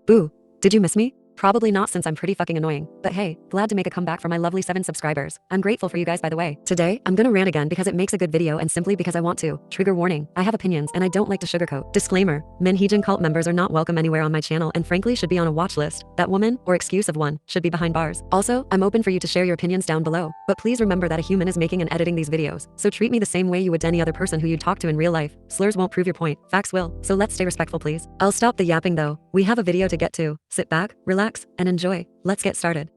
Boo, did you miss me? Probably not since I'm pretty fucking annoying, but hey, glad to make a comeback for my lovely 7 subscribers. I'm grateful for you guys by the way. Today, I'm gonna rant again because it makes a good video and simply because I want to. Trigger warning, I have opinions and I don't like to sugarcoat. Disclaimer, NewJeans cult members are not welcome anywhere on my channel and frankly should be on a watch list. That woman, or excuse of one, should be behind bars. Also, I'm open for you to share your opinions down below, but please remember that a human is making and editing these videos, so treat me the same way you would any other person who you'd talk to in real life. Slurs won't prove your point, facts will, so let's stay respectful please. I'll stop the yapping though. We have a video to get to. Sit back, relax, and enjoy. Let's get started.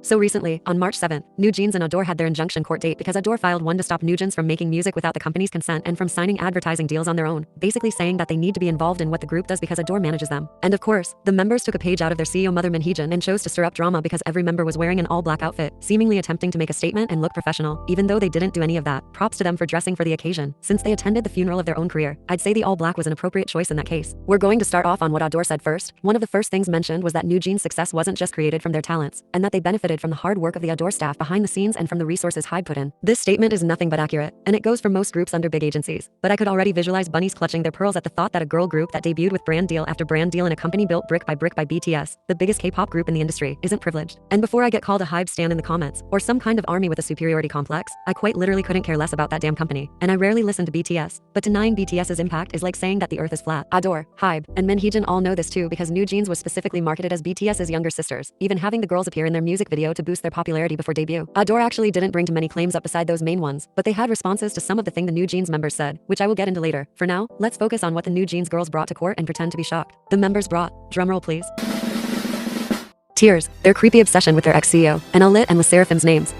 So recently, on March 7th, NewJeans and Adore had their injunction court date because Adore filed one to stop NewJeans from making music without the company's consent and from signing advertising deals on their own, basically saying that they need to be involved in what the group does because Adore manages them. And of course, the members took a page out of their CEO mother NewJeans and chose to stir up drama because every member was wearing an all-black outfit, seemingly attempting to make a statement and look professional, even though they didn't do any of that. Props to them for dressing for the occasion. Since they attended the funeral of their own career, I'd say the all-black was an appropriate choice in that case. We're going to start off on what Adore said first. One of the first things mentioned was that NewJeans' success wasn't just created from their talents, and that they benefited from the hard work of the Adore staff behind the scenes and from the resources Hybe put in. This statement is nothing but accurate, and it goes for most groups under big agencies. But I could already visualize bunnies clutching their pearls at the thought that a girl group that debuted with brand deal after brand deal in a company built brick by BTS, the biggest K-pop group in the industry, isn't privileged. And before I get called a Hybe stan in the comments, or some kind of army with a superiority complex, I quite literally couldn't care less about that damn company, and I rarely listen to BTS, but denying BTS's impact is like saying that the earth is flat. Adore, Hybe, and NewJeans all know this too because NewJeans was specifically marketed as BTS's younger sisters, even having the girls appear in their music video to boost their popularity before debut. Adore actually didn't bring too many claims up beside those main ones, but they had responses to some of the thing the NewJeans members said, which I will get into later. For now, let's focus on what the NewJeans girls brought to court and pretend to be shocked. The members brought, drumroll please, tears, their creepy obsession with their ex-CEO, and Alit and LeSserafim's names.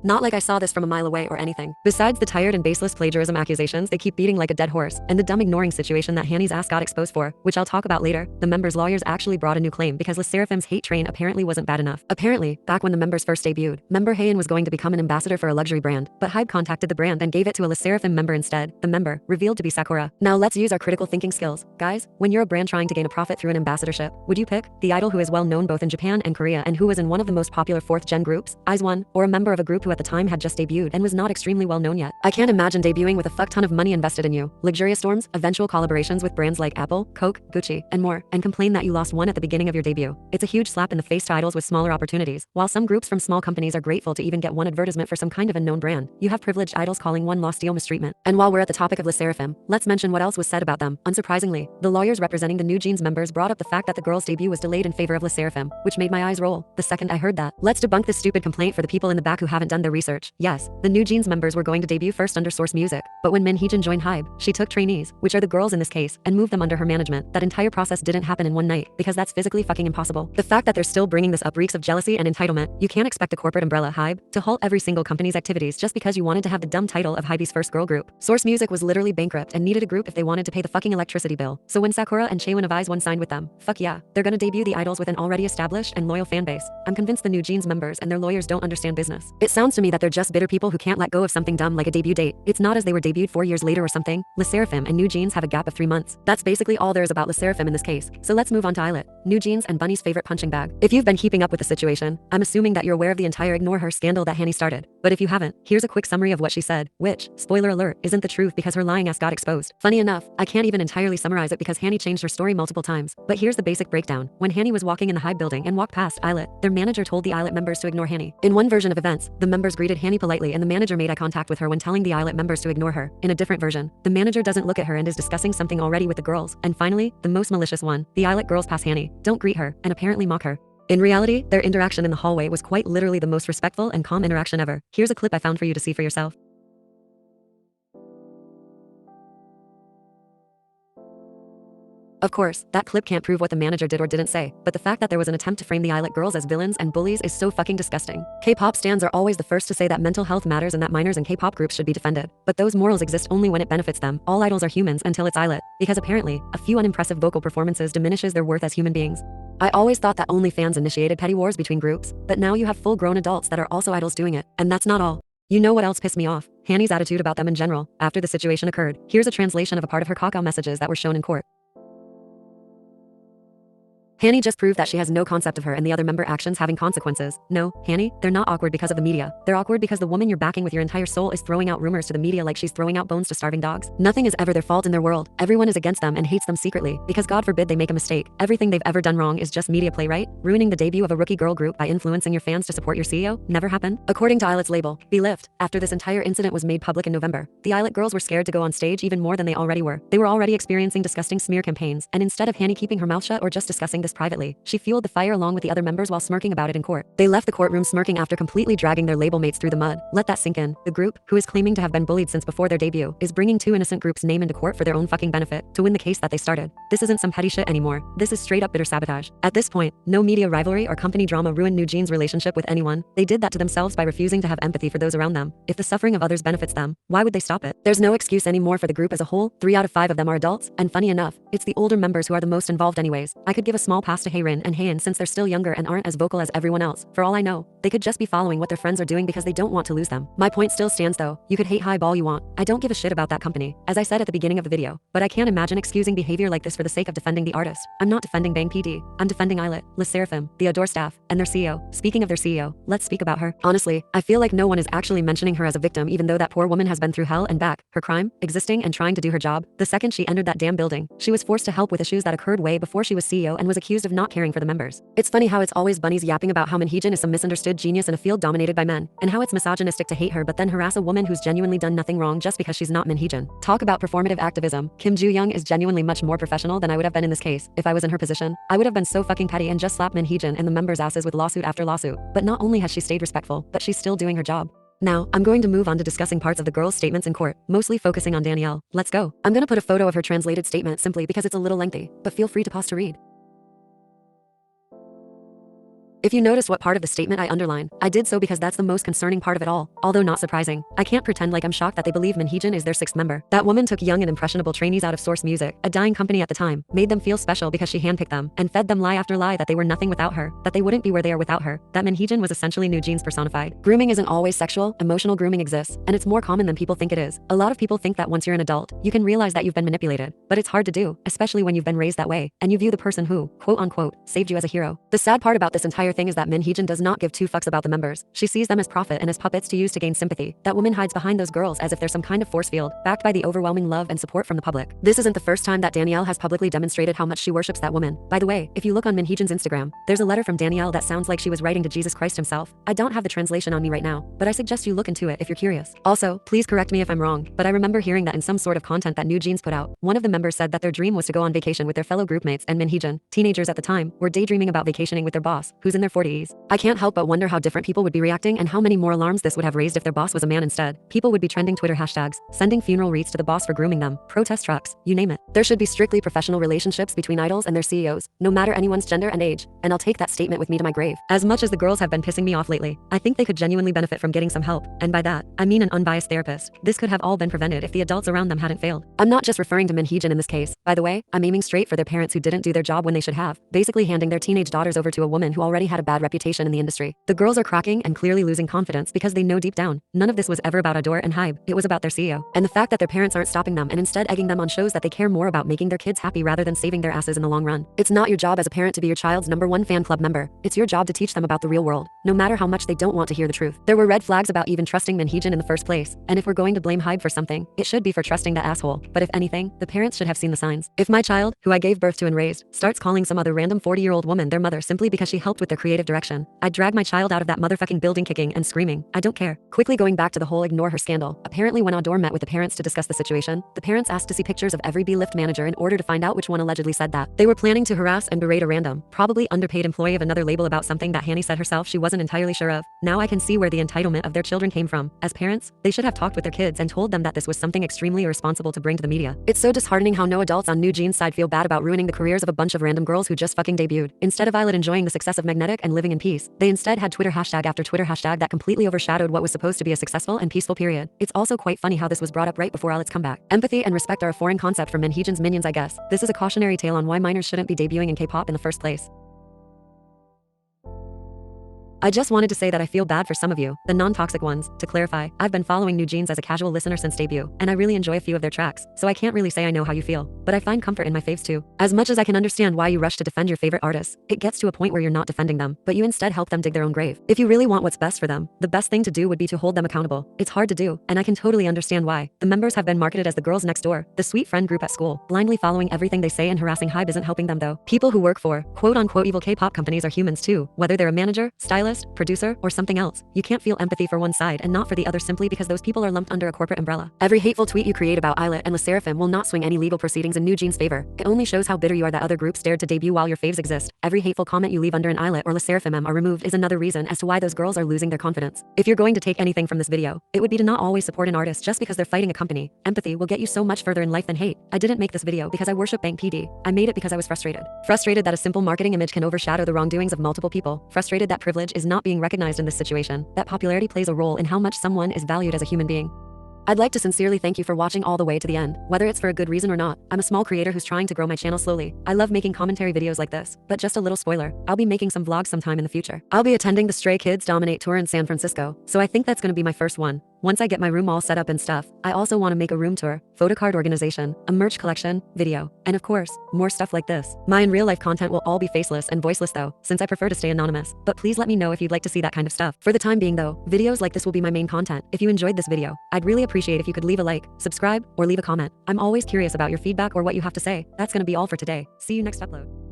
Not like I saw this from a mile away or anything. Besides the tired and baseless plagiarism accusations they keep beating like a dead horse, and the dumb ignoring situation that Hanny's ass got exposed for, which I'll talk about later, the members' lawyers actually brought a new claim because LeSserafim's hate train apparently wasn't bad enough. Apparently, back when the members first debuted, member Hayan was going to become an ambassador for a luxury brand, but Hybe contacted the brand and gave it to a LeSserafim member instead, the member, revealed to be Sakura. Now let's use our critical thinking skills. Guys, when you're a brand trying to gain a profit through an ambassadorship, would you pick the idol who is well known both in Japan and Korea and who was in one of the most popular 4th-gen groups, IZ*ONE, or a member of a group who at the time had just debuted and was not extremely well known yet? I can't imagine debuting with a fuck ton of money invested in you, luxurious storms, eventual collaborations with brands like Apple, Coke, Gucci, and more, and complain that you lost one at the beginning of your debut. It's a huge slap in the face to idols with smaller opportunities. While some groups from small companies are grateful to even get one advertisement for some kind of unknown brand, you have privileged idols calling one lost deal mistreatment. And while we're at the topic of LeSserafim, let's mention what else was said about them. Unsurprisingly, the lawyers representing the NewJeans members brought up the fact that the girls' debut was delayed in favor of LeSserafim, which made my eyes roll the second I heard that. Let's debunk this stupid complaint for the people in the back who haven't done their research. Yes, the NewJeans members were going to debut first under Source Music, but when NewJeans joined Hybe, she took trainees, which are the girls in this case, and moved them under her management. That entire process didn't happen in one night, because that's physically fucking impossible. The fact that they're still bringing this up reeks of jealousy and entitlement. You can't expect a corporate umbrella, Hybe, to halt every single company's activities just because you wanted to have the dumb title of Hybe's first girl group. Source Music was literally bankrupt and needed a group if they wanted to pay the fucking electricity bill. So when Sakura and Chaewon of IZ*ONE signed with them, fuck yeah, they're gonna debut the idols with an already established and loyal fan base. I'm convinced the NewJeans members and their lawyers don't understand business. It sounds to me that they're just bitter people who can't let go of something dumb like a debut date. It's not as they were debuted 4 years later or something. LeSserafim and NewJeans have a gap of 3 months. That's basically all there is about LeSserafim in this case. So let's move on to Islet, NewJeans and Bunny's favorite punching bag. If you've been keeping up with the situation, I'm assuming that you're aware of the entire ignore her scandal that Hanny started. But if you haven't, here's a quick summary of what she said, which, spoiler alert, isn't the truth because her lying ass got exposed. Funny enough, I can't even entirely summarize it because Hanny changed her story multiple times. But here's the basic breakdown. When Hanny was walking in the Hybe building and walked past Islet, their manager told the Islet members to ignore Hanny. In one version of events, the members greeted Hanny politely and the manager made eye contact with her when telling the Islet members to ignore her. In a different version, the manager doesn't look at her and is discussing something already with the girls. And finally, the most malicious one, the Islet girls pass Hanny, don't greet her, and apparently mock her. In reality, their interaction in the hallway was quite literally the most respectful and calm interaction ever. Here's a clip I found for you to see for yourself. Of course, that clip can't prove what the manager did or didn't say, but the fact that there was an attempt to frame the Islet girls as villains and bullies is so fucking disgusting. K-pop stans are always the first to say that mental health matters and that minors and K-pop groups should be defended. But those morals exist only when it benefits them. All idols are humans until it's Islet, because apparently, a few unimpressive vocal performances diminishes their worth as human beings. I always thought that only fans initiated petty wars between groups, but now you have full-grown adults that are also idols doing it, and that's not all. You know what else pissed me off? Hanny's attitude about them in general, after the situation occurred. Here's a translation of a part of her cacao messages that were shown in court. Hanny just proved that she has no concept of her and the other member actions having consequences. No, Hanny, they're not awkward because of the media. They're awkward because the woman you're backing with your entire soul is throwing out rumors to the media like she's throwing out bones to starving dogs. Nothing is ever their fault in their world. Everyone is against them and hates them secretly, because God forbid they make a mistake. Everything they've ever done wrong is just media play, right? Ruining the debut of a rookie girl group by influencing your fans to support your CEO? Never happened. According to Eyelet's label, Be Lift, after this entire incident was made public in November, the Eyelet girls were scared to go on stage even more than they already were. They were already experiencing disgusting smear campaigns, and instead of Hanny keeping her mouth shut or just discussing this privately, she fueled the fire along with the other members while smirking about it in court. They left the courtroom smirking after completely dragging their label mates through the mud. Let that sink in. The group, who is claiming to have been bullied since before their debut, is bringing two innocent groups' name into court for their own fucking benefit, to win the case that they started. This isn't some petty shit anymore. This is straight up bitter sabotage. At this point, no media rivalry or company drama ruined NewJeans' relationship with anyone. They did that to themselves by refusing to have empathy for those around them. If the suffering of others benefits them, why would they stop it? There's no excuse anymore for the group as a whole. 3 out of 5 of them are adults, and funny enough, it's the older members who are the most involved anyways. I could give a small pass to Hayrin and Hayan since they're still younger and aren't as vocal as everyone else. For all I know, they could just be following what their friends are doing because they don't want to lose them. My point still stands though. You could hate highball you want. I don't give a shit about that company, as I said at the beginning of the video, but I can't imagine excusing behavior like this for the sake of defending the artist. I'm not defending Bang PD. I'm defending Eyelet, Le Seraphim, the Adore staff, and their CEO. Speaking of their CEO, let's speak about her. Honestly, I feel like no one is actually mentioning her as a victim even though that poor woman has been through hell and back. Her crime, existing and trying to do her job. The second she entered that damn building, she was forced to help with issues that occurred way before she was CEO and was accused of not caring for the members. It's funny how it's always bunnies yapping about how Minheejin is some misunderstood genius in a field dominated by men, and how it's misogynistic to hate her but then harass a woman who's genuinely done nothing wrong just because she's not Minheejin. Talk about performative activism. Kim Joo-young is genuinely much more professional than I would have been in this case. If I was in her position, I would have been so fucking petty and just slapped Minheejin and the members' asses with lawsuit after lawsuit. But not only has she stayed respectful, but she's still doing her job. Now, I'm going to move on to discussing parts of the girl's statements in court, mostly focusing on Danielle. Let's go. I'm gonna put a photo of her translated statement simply because it's a little lengthy, but feel free to pause to read. If you notice what part of the statement I underline, I did so because that's the most concerning part of it all, although not surprising. I can't pretend like I'm shocked that they believe Minheejin is their 6th member. That woman took young and impressionable trainees out of Source Music, a dying company at the time, made them feel special because she handpicked them, and fed them lie after lie that they were nothing without her, that they wouldn't be where they are without her, that Minheejin was essentially NewJeans personified. Grooming isn't always sexual, emotional grooming exists, and it's more common than people think it is. A lot of people think that once you're an adult, you can realize that you've been manipulated, but it's hard to do, especially when you've been raised that way, and you view the person who, quote unquote, saved you as a hero. The sad part about this entire thing is that Minheejin does not give 2 fucks about the members. She sees them as profit and as puppets to use to gain sympathy. That woman hides behind those girls as if they're some kind of force field, backed by the overwhelming love and support from the public. This isn't the first time that Danielle has publicly demonstrated how much she worships that woman. By the way, if you look on Minheejin's Instagram, there's a letter from Danielle that sounds like she was writing to Jesus Christ himself. I don't have the translation on me right now, but I suggest you look into it if you're curious. Also, please correct me if I'm wrong, but I remember hearing that in some sort of content that NewJeans put out, one of the members said that their dream was to go on vacation with their fellow groupmates, and Minheejin, teenagers at the time, were daydreaming about vacationing with their boss, who's in their 40s. I can't help but wonder how different people would be reacting and how many more alarms this would have raised if their boss was a man instead. People would be trending Twitter hashtags, sending funeral wreaths to the boss for grooming them, protest trucks, you name it. There should be strictly professional relationships between idols and their CEOs, no matter anyone's gender and age, and I'll take that statement with me to my grave. As much as the girls have been pissing me off lately, I think they could genuinely benefit from getting some help, and by that, I mean an unbiased therapist. This could have all been prevented if the adults around them hadn't failed. I'm not just referring to Minheejin in this case. By the way, I'm aiming straight for their parents who didn't do their job when they should have, basically handing their teenage daughters over to a woman who already had a bad reputation in the industry. The girls are cracking and clearly losing confidence because they know deep down, none of this was ever about Adore and Hybe, it was about their CEO. And the fact that their parents aren't stopping them and instead egging them on shows that they care more about making their kids happy rather than saving their asses in the long run. It's not your job as a parent to be your child's #1 fan club member. It's your job to teach them about the real world, no matter how much they don't want to hear the truth. There were red flags about even trusting Minheejin in the first place, and if we're going to blame Hybe for something, it should be for trusting that asshole. But if anything, the parents should have seen the signs. If my child, who I gave birth to and raised, starts calling some other random 40-year-old woman their mother simply because she helped with their creative direction, I'd drag my child out of that motherfucking building kicking and screaming. I don't care. Quickly going back to the whole ignore her scandal. Apparently when Adore met with the parents to discuss the situation, the parents asked to see pictures of every B-Lift manager in order to find out which one allegedly said that. They were planning to harass and berate a random, probably underpaid employee of another label about something that Hanny said herself she wasn't entirely sure of. Now I can see where the entitlement of their children came from. As parents, they should have talked with their kids and told them that this was something extremely irresponsible to bring to the media. It's so disheartening how no adults on NewJeans' side feel bad about ruining the careers of a bunch of random girls who just fucking debuted. Instead of Eyelet enjoying the success of Magnetic and living in peace, they instead had Twitter hashtag after Twitter hashtag that completely overshadowed what was supposed to be a successful and peaceful period. It's also quite funny how this was brought up right before Eyelet's comeback. Empathy and respect are a foreign concept for Minheejin's minions, I guess. This is a cautionary tale on why minors shouldn't be debuting in K-pop in the first place. I just wanted to say that I feel bad for some of you, the non-toxic ones. To clarify, I've been following NewJeans as a casual listener since debut, and I really enjoy a few of their tracks, so I can't really say I know how you feel, but I find comfort in my faves too. As much as I can understand why you rush to defend your favorite artists, it gets to a point where you're not defending them, but you instead help them dig their own grave. If you really want what's best for them, the best thing to do would be to hold them accountable. It's hard to do, and I can totally understand why. The members have been marketed as the girls next door, the sweet friend group at school. Blindly following everything they say and harassing Hybe isn't helping them though. People who work for quote-unquote evil K-pop companies are humans too, whether they're a manager, stylist, producer, or something else. You can't feel empathy for one side and not for the other simply because those people are lumped under a corporate umbrella. Every hateful tweet you create about Islet and LE will not swing any legal proceedings in NewJeans' favor. It only shows how bitter you are that other groups dared to debut while your faves exist. Every hateful comment you leave under an Islet or LE are removed is another reason as to why those girls are losing their confidence. If you're going to take anything from this video, it would be to not always support an artist just because they're fighting a company. Empathy will get you so much further in life than hate. I didn't make this video because I worship Bank PD. I made it because I was frustrated. Frustrated that a simple marketing image can overshadow the wrongdoings of multiple people. Frustrated that privilege is not being recognized in this situation. That popularity plays a role in how much someone is valued as a human being. I'd like to sincerely thank you for watching all the way to the end, whether it's for a good reason or not. I'm a small creator who's trying to grow my channel slowly. I love making commentary videos like this, but just a little spoiler, I'll be making some vlogs sometime in the future. I'll be attending the Stray Kids Dominate tour in San Francisco, so I think that's gonna be my first one. Once I get my room all set up and stuff, I also want to make a room tour, photo card organization, a merch collection, video, and of course, more stuff like this. My in real life content will all be faceless and voiceless though, since I prefer to stay anonymous, but please let me know if you'd like to see that kind of stuff. For the time being though, videos like this will be my main content. If you enjoyed this video, I'd really appreciate if you could leave a like, subscribe, or leave a comment. I'm always curious about your feedback or what you have to say. That's gonna be all for today. See you next upload.